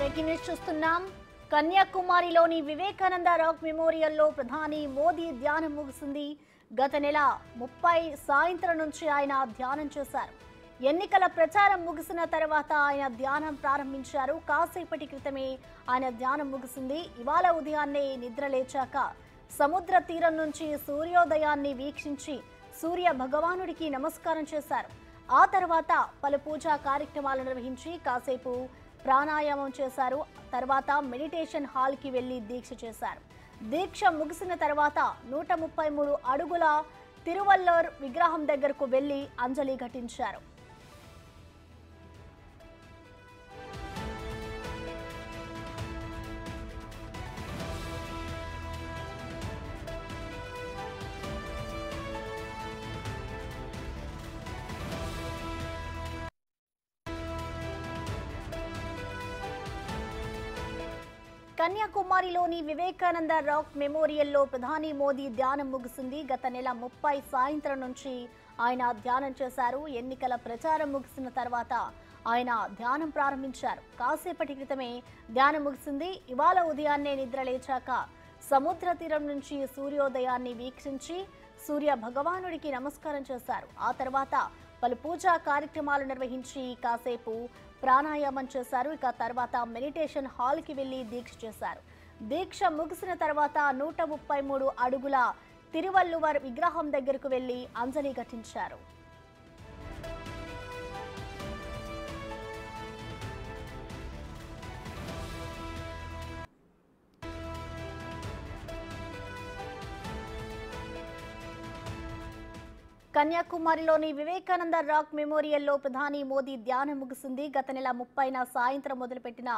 Breaking news చూస్తున్నాం. కన్యాకుమారిలోని Vivekananda rock మెమోరియల్లో ప్రధాని మోదీ ధ్యానం ముగిసింది. గత నెల 30 సాయంత్రం నుంచి ఆయన ధ్యానం చేశారు. ఎన్నికల ప్రచారం ముగిసిన తర్వాత ఆయన ధ్యానం ప్రారంభించారు. కాసేపటి క్రితమే ఆయన ధ్యానం ముగిసింది. ఇవాళ ఉదయాన్నే నిద్ర లేచాక సముద్ర తీరం నుంచి సూర్యోదయాన్ని వీక్షించి సూర్య భగవానుడికి నమస్కారం చేశారు. ఆ తర్వాత పలు పూజా కార్యక్రమాలు నిర్వహించి కాసేపు ప్రాణాయామం చేశారు. తర్వాత మెడిటేషన్ హాల్ కి వెళ్లి దీక్ష చేశారు. దీక్ష ముగిసిన తర్వాత 133 అడుగుల తిరువల్లూర్ విగ్రహం దగ్గరకు వెళ్లి అంజలి ఘటించారు. కన్యాకుమారిలోని వివేకానంద రాక్ మెమోరియల్లో ప్రధాని మోదీ ధ్యానం ముగిసింది. గత నెల 30 సాయంత్రం నుంచి ఆయన ధ్యానం చేశారు. ఎన్నికల ప్రచారం ముగిసిన తర్వాత ఆయన ధ్యానం ప్రారంభించారు. కాసేపటి క్రితమే ధ్యానం ముగిసింది. ఇవాళ ఉదయాన్నే నిద్ర లేచాక సముద్ర తీరం నుంచి సూర్యోదయాన్ని వీక్షించి సూర్య భగవానుడికి నమస్కారం చేశారు. ఆ తర్వాత పలు పూజా కార్యక్రమాలు నిర్వహించి కాసేపు ప్రాణాయామం చేశారు. ఇక తర్వాత మెడిటేషన్ హాల్ కి వెళ్లి దీక్ష చేశారు. దీక్ష ముగిసిన తర్వాత 133 అడుగుల తిరువల్లువర్ విగ్రహం దగ్గరకు వెళ్లి అంజలి ఘటించారు. కన్యాకుమారిలోని వివేకానంద రాక్ మెమోరియల్లో ప్రధాని మోదీ ధ్యానం ముగిసింది. గత నెల 30న సాయంత్రం మొదలుపెట్టిన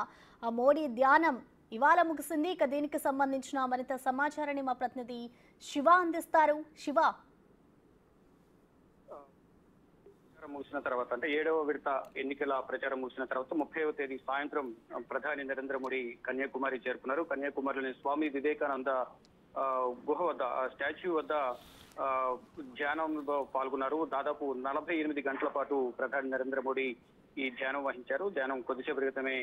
మోడీ ధ్యానం ఇవాళ ముగిసింది. ఇక దీనికి సంబంధించిన మరింత సమాచారాన్ని మా ప్రతినిధి శివ అందిస్తారు. శివ, ముగిసిన తర్వాత అంటే 7వ విడత ఎన్నికల ప్రచారం ముగిసిన తర్వాత 30వ తేదీ సాయంత్రం ప్రధాని నరేంద్ర మోడీ కన్యాకుమారి చేరుకున్నారు. కన్యాకుమారిలోని స్వామి వివేకానంద గుహ వద్ద స్టాచ్యూ వద్ద ధ్యానంలో పాల్గొన్నారు. దాదాపు 48 గంటల పాటు ప్రధాని నరేంద్ర మోడీ ఈ ధ్యానం వహించారు. ధ్యానం కొద్దిసేపు క్రితమే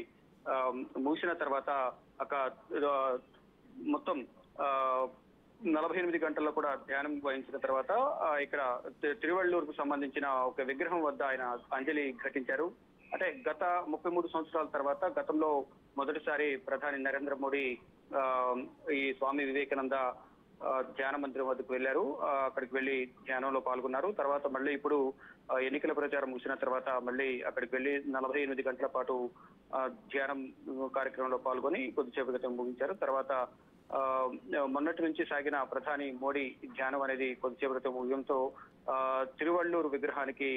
ముగిసిన తర్వాత మొత్తం 48 గంటల్లో కూడా ధ్యానం వహించిన తర్వాత ఇక్కడ తిరువళ్ళూరుకు సంబంధించిన ఒక విగ్రహం వద్ద ఆయన అంజలి ఘటించారు. అంటే గత 33 సంవత్సరాల తర్వాత గతంలో మొదటిసారి ప్రధాని నరేంద్ర మోడీ ఈ స్వామి వివేకానంద ధ్యాన మందిరం వద్దకు వెళ్లారు. అక్కడికి వెళ్లి ధ్యానంలో పాల్గొన్నారు. తర్వాత మళ్ళీ ఇప్పుడు ఎన్నికల ప్రచారం ముగిసిన తర్వాత మళ్ళీ అక్కడికి వెళ్లి 48 గంటల పాటు ధ్యానం కార్యక్రమంలో పాల్గొని కొద్దిసేపు క్రితం ముగించారు. తర్వాత మొన్నటి నుంచి సాగిన ప్రధాని మోడీ ధ్యానం అనేది కొద్దిసేపు క్రితం ముగియంతో తిరువళ్ళూరు విగ్రహానికి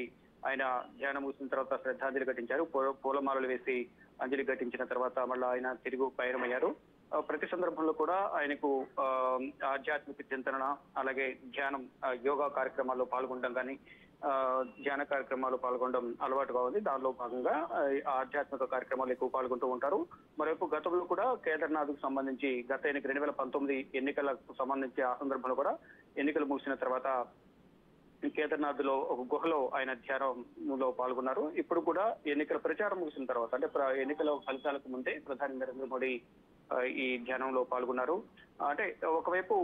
ఆయన ధ్యానం ముగిసిన తర్వాత శ్రద్ధాంజలి ఘటించారు. పూలమాలలు వేసి అంజలి ఘటించిన తర్వాత మళ్ళీ ఆయన తిరుగు పయనమయ్యారు. ప్రతి సందర్భంలో కూడా ఆయనకు ఆధ్యాత్మిక చింతన, అలాగే ధ్యానం, యోగా కార్యక్రమాల్లో పాల్గొనడం కానీ ధ్యాన కార్యక్రమాల్లో పాల్గొనడం అలవాటుగా ఉంది. దానిలో భాగంగా ఆధ్యాత్మిక కార్యక్రమాలు ఎక్కువ పాల్గొంటూ ఉంటారు. మరోవైపు గతంలో కూడా కేదార్నాథ్ కు సంబంధించి గత 2019 ఎన్నికలకు సంబంధించి ఆ సందర్భంలో కూడా ఎన్నికలు ముగిసిన తర్వాత కేదార్నాథ్ లో ఒక గుహలో ఆయన ధ్యానంలో పాల్గొన్నారు. ఇప్పుడు కూడా ఎన్నికల ప్రచారం ముగిసిన తర్వాత అంటే ఎన్నికల ఫలితాలకు ముందే ప్రధాని నరేంద్ర మోడీ ఈ ధ్యానంలో పాల్గొన్నారు. అంటే ఒకవైపు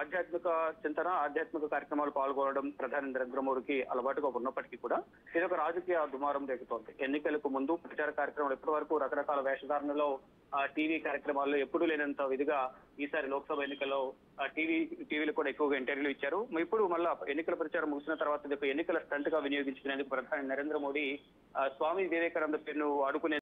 ఆధ్యాత్మిక చింతన, ఆధ్యాత్మిక కార్యక్రమాలు పాల్గొనడం ప్రధాని నరేంద్ర మోడీకి అలవాటుగా ఉన్నప్పటికీ కూడా ఇది ఒక రాజకీయ దుమారం రేగుతోంది. ఎన్నికలకు ముందు ప్రచార కార్యక్రమాలు ఇప్పటి వరకు రకరకాల వేషధారణలో టీవీ కార్యక్రమాల్లో ఎప్పుడూ లేనంత విధిగా ఈసారి లోక్సభ ఎన్నికల్లో టీవీలు కూడా ఎక్కువగా ఇంటర్వ్యూలు ఇచ్చారు. ఇప్పుడు మళ్ళా ఎన్నికల ప్రచారం ముగిసిన తర్వాత ఎన్నికల స్టంట్ గా వినియోగించుకునేందుకు ప్రధాని నరేంద్ర మోడీ స్వామి వివేకానంద పేరును ఆడుకునే